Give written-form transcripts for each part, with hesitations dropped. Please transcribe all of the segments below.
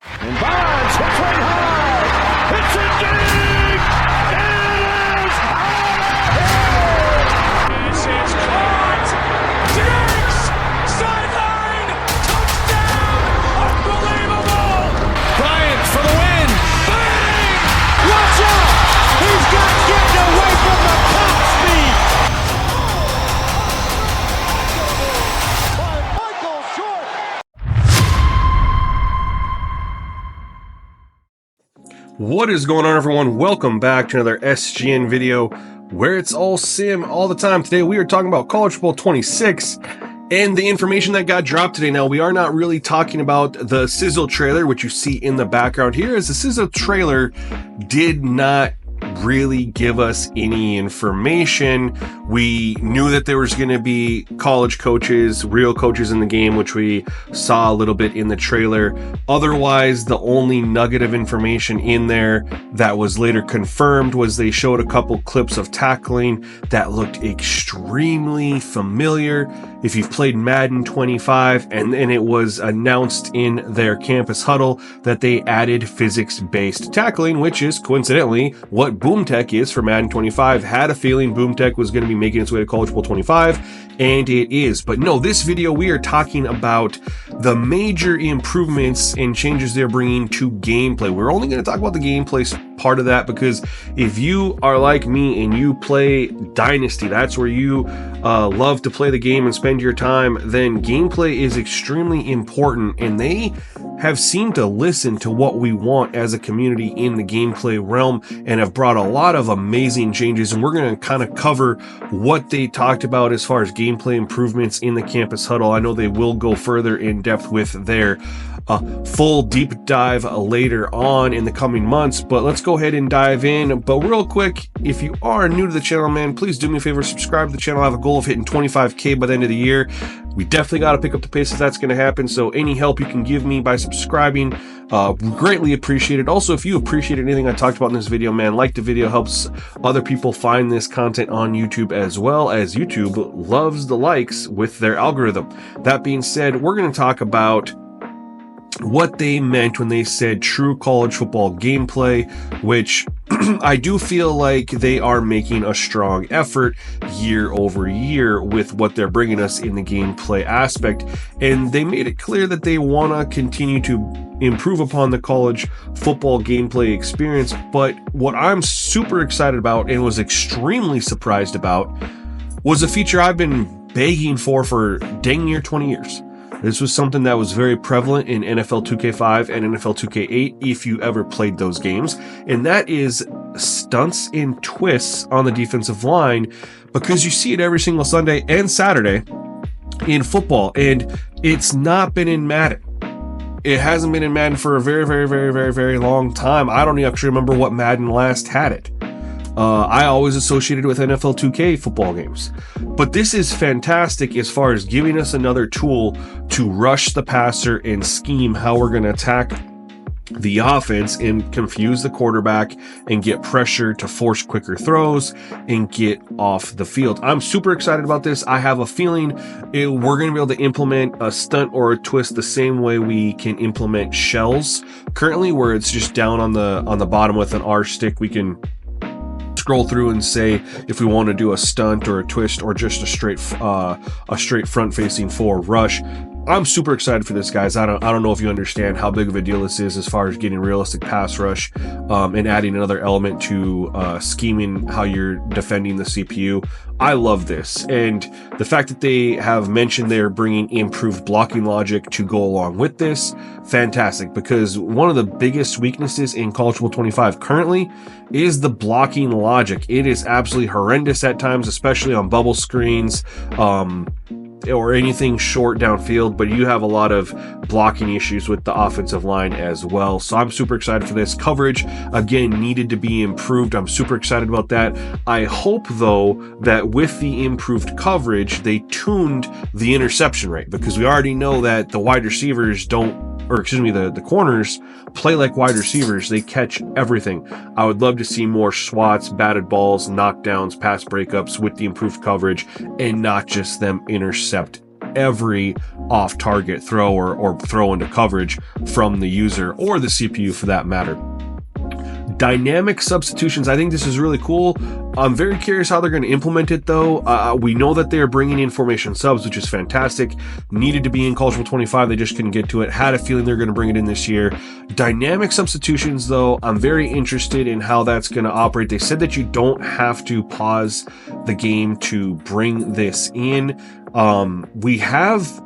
And Bonds hits right high. It's a deep. It is out of here. This is caught. Diggs. Sideline. Touchdown. Unbelievable. Bryant for the win. Bang. Watch out. He's got getting away from the top speed. What is going on, everyone? Welcome back to another SGN video where it's all sim all the time. Today we are talking about College Football 26 and the information that got dropped today. Now, we are not really talking about the sizzle trailer, which you see in the background here, as the sizzle trailer did not really give us any information. We knew that there was going to be college coaches, real coaches in the game, which we saw a little bit in the trailer. Otherwise, the only nugget of information in there that was later confirmed was they showed a couple clips of tackling that looked extremely familiar. If you've played Madden 25, and it was announced in their campus huddle that they added physics-based tackling, which is coincidentally what BoomTech is for Madden 25. Had a feeling BoomTech was going to be making its way to College Football 25, and it is. But no, this video we are talking about the major improvements and changes they're bringing to gameplay. We're only going to talk about the gameplay part of that because if you are like me and you play Dynasty, that's where you love to play the game and spend your time, then gameplay is extremely important, and they have seemed to listen to what we want as a community in the gameplay realm and have brought a lot of amazing changes. And we're going to kind of cover what they talked about as far as gameplay improvements in the campus huddle. I know they will go further in depth with their full deep dive later on in the coming months, but let's go ahead and dive in. But real quick, if you are new to the channel, man, please do me a favor, subscribe to the channel. I have a goal of hitting 25K by the end of the year. We definitely got to pick up the pace if that's going to happen, so any help you can give me by subscribing, greatly appreciated. Also, if you appreciate anything I talked about in this video, man, like the video, helps other people find this content on YouTube, as well as YouTube loves the likes with their algorithm. That being said, we're going to talk about what they meant when they said true college football gameplay, which I do feel like they are making a strong effort year over year with what they're bringing us in the gameplay aspect. And they made it clear that they want to continue to improve upon the college football gameplay experience. But what I'm super excited about and was extremely surprised about was a feature I've been begging for dang near 20 years. This was something that was very prevalent in NFL 2K5 and NFL 2K8 if you ever played those games, and that is stunts and twists on the defensive line, because you see it every single Sunday and Saturday in football, and it's not been in Madden. It hasn't been in Madden for a very long time. I don't actually remember what Madden last had it. I always associated with NFL 2K football games. But this is fantastic as far as giving us another tool to rush the passer and scheme how we're going to attack the offense and confuse the quarterback and get pressure to force quicker throws and get off the field. I'm super excited about this. I have a feeling we're going to be able to implement a stunt or a twist the same way we can implement shells currently, where it's just down on the bottom with an R stick. We can scroll through and say if we want to do a stunt or a twist or just a straight front facing forward rush. I'm super excited for this, guys. I don't know if you understand how big of a deal this is as far as getting realistic pass rush and adding another element to scheming how you're defending the CPU. I love this, and the fact that they have mentioned they're bringing improved blocking logic to go along with this, fantastic, because one of the biggest weaknesses in College Football 25 currently is the blocking logic. It is absolutely horrendous at times, especially on bubble screens, or anything short downfield, but you have a lot of blocking issues with the offensive line as well. So I'm super excited for this. Coverage, again, needed to be improved. I'm super excited about that. I hope, though, that with the improved coverage, they tuned the interception rate, because we already know that the wide receivers the corners play like wide receivers. They catch everything. I would love to see more swats, batted balls, knockdowns, pass breakups with the improved coverage, and not just them intercept every off-target throw or throw into coverage from the user or the CPU for that matter. Dynamic substitutions, I think this is really cool. I'm very curious how they're going to implement it though. We know that they're bringing in formation subs, which is fantastic. Needed to be in College Football 25, they just couldn't get to it. Had a feeling they're going to bring it in this year. Dynamic substitutions though, I'm very interested in how that's going to operate. They said that you don't have to pause the game to bring this in. We have,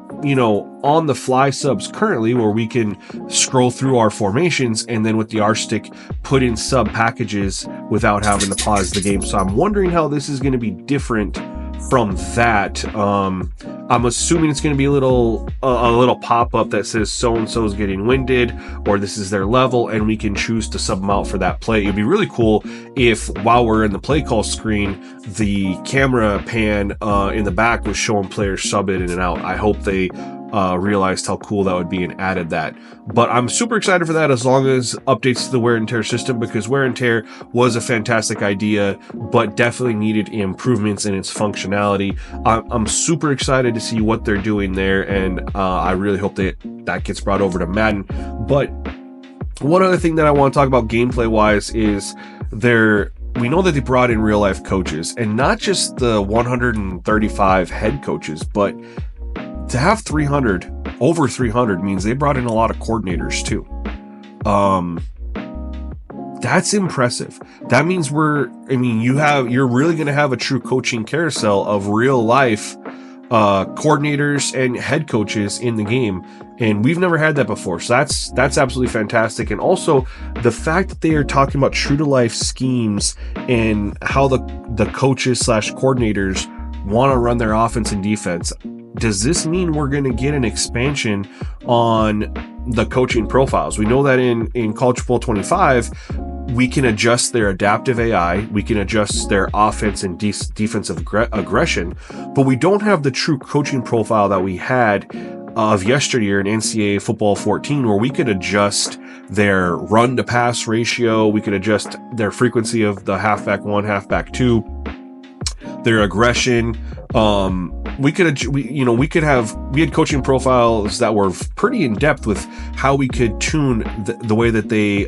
on the fly subs currently where we can scroll through our formations and then with the R stick put in sub packages without having to pause the game. So I'm wondering how this is going to be different from that. I'm assuming it's going to be a little pop-up that says so-and-so is getting winded or this is their level, and we can choose to sub them out for that play. It'd be really cool if while we're in the play call screen, the camera pan in the back was showing players sub in and out. I hope they realized how cool that would be and added that. But I'm super excited for that as long as updates to the wear and tear system, because wear and tear was a fantastic idea, but definitely needed improvements in its functionality. I'm super excited to see what they're doing there, and I really hope that gets brought over to Madden. But one other thing that I want to talk about gameplay wise is we know that they brought in real life coaches, and not just the 135 head coaches, but to have over 300 means they brought in a lot of coordinators too. That's impressive. That means you're really going to have a true coaching carousel of real life coordinators and head coaches in the game, and we've never had that before. So that's absolutely fantastic. And also the fact that they are talking about true to life schemes and how the coaches / coordinators want to run their offense and defense. Does this mean we're going to get an expansion on the coaching profiles? We know that in College Football 25, we can adjust their adaptive AI, we can adjust their offense and defensive aggression, but we don't have the true coaching profile that we had of yesteryear in NCAA Football 14, where we could adjust their run to pass ratio, we could adjust their frequency of the halfback 1, halfback 2, their aggression. We had coaching profiles that were pretty in depth with how we could tune the way that they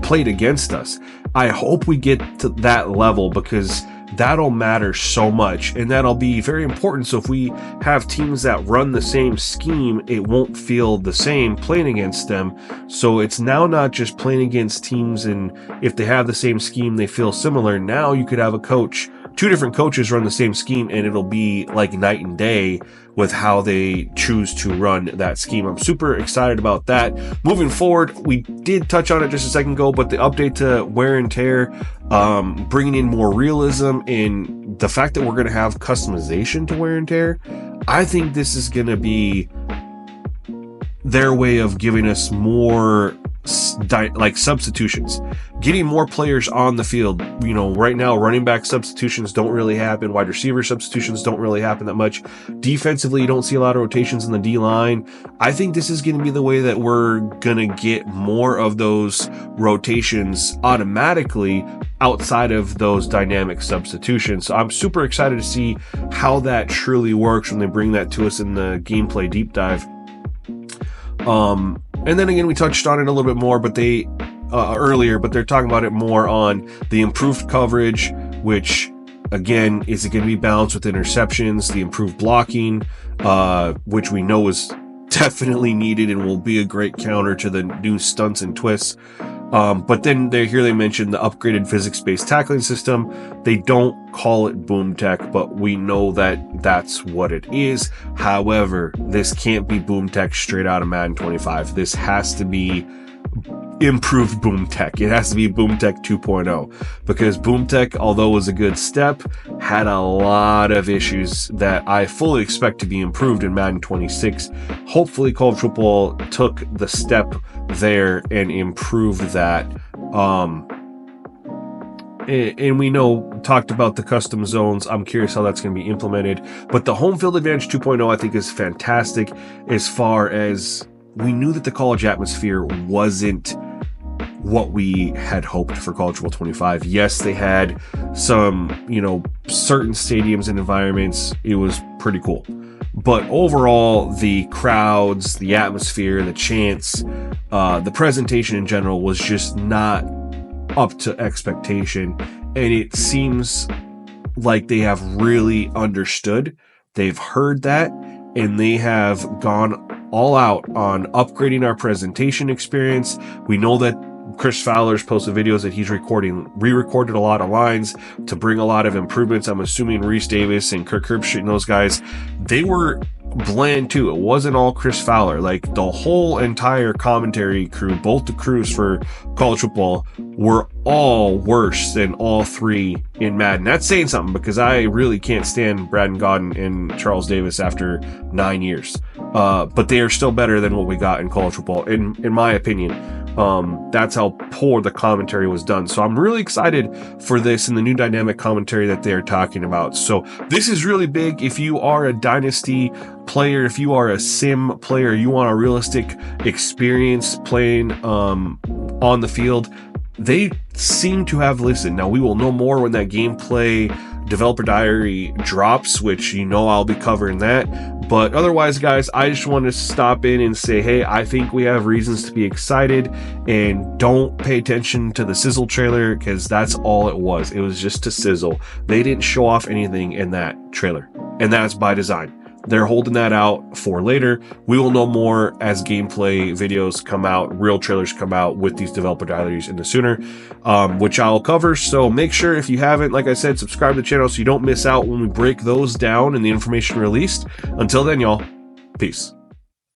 played against us. I hope we get to that level, because that'll matter so much, and that'll be very important. So if we have teams that run the same scheme, it won't feel the same playing against them. So it's now not just playing against teams, and if they have the same scheme, they feel similar. Now you could have two different coaches run the same scheme, and it'll be like night and day with how they choose to run that scheme. I'm super excited about that. Moving forward, we did touch on it just a second ago, but the update to wear and tear, bringing in more realism, and the fact that we're going to have customization to wear and tear, I think this is going to be their way of giving us more substitutions, getting more players on the field. Right now running back substitutions don't really happen, wide receiver substitutions don't really happen that much. Defensively, you don't see a lot of rotations in the D line. I think this is going to be the way that we're going to get more of those rotations automatically outside of those dynamic substitutions. So I'm super excited to see how that truly works when they bring that to us in the gameplay deep dive. And then again, we touched on it a little bit more, but earlier, but they're talking about it more on the improved coverage, which again, is it going to be balanced with interceptions, the improved blocking, which we know is definitely needed and will be a great counter to the new stunts and twists. But then they mentioned the upgraded physics-based tackling system. They don't call it boom tech, but we know that that's what it is. However, this can't be boom tech straight out of Madden 25. This has to be improved boom tech. It has to be boom tech 2.0, because boom tech, although was a good step, had a lot of issues that I fully expect to be improved in Madden 26. Hopefully college football took the step there and improved that. And we talked about the custom zones. I'm curious how that's going to be implemented, but the home field advantage 2.0 I think is fantastic, as far as we knew that the college atmosphere wasn't what we had hoped for College Football 25. Yes, they had some, certain stadiums and environments. It was pretty cool. But overall, the crowds, the atmosphere, the chants, the presentation in general was just not up to expectation. And it seems like they have really understood. They've heard that, and they have gone all out on upgrading our presentation experience. We know that Chris Fowler's posted videos that he's re-recorded a lot of lines to bring a lot of improvements. I'm assuming Reese Davis and Kirk Herbstreit and those guys, they were bland too. It wasn't all Chris Fowler. Like, the whole entire commentary crew, both the crews for college football, were all worse than all three in Madden. That's saying something, because I really can't stand Braden Gaudin and Charles Davis after 9 years. But they are still better than what we got in college football, in my opinion. That's how poor the commentary was done. So I'm really excited for this and the new dynamic commentary that they're talking about. So this is really big. If you are a dynasty player, if you are a sim player, you want a realistic experience playing on the field, they seem to have listened. Now, we will know more when that gameplay developer diary drops, which I'll be covering that. But otherwise, guys, I just wanted to stop in and say, hey, I think we have reasons to be excited, and don't pay attention to the sizzle trailer, because that's all it was. It was just a sizzle. They didn't show off anything in that trailer, and that's by design. They're holding that out for later. We will know more as gameplay videos come out, real trailers come out with these developer diaries in the sooner, which I'll cover. So make sure, if you haven't, like I said, subscribe to the channel so you don't miss out when we break those down and the information released. Until then, y'all, peace.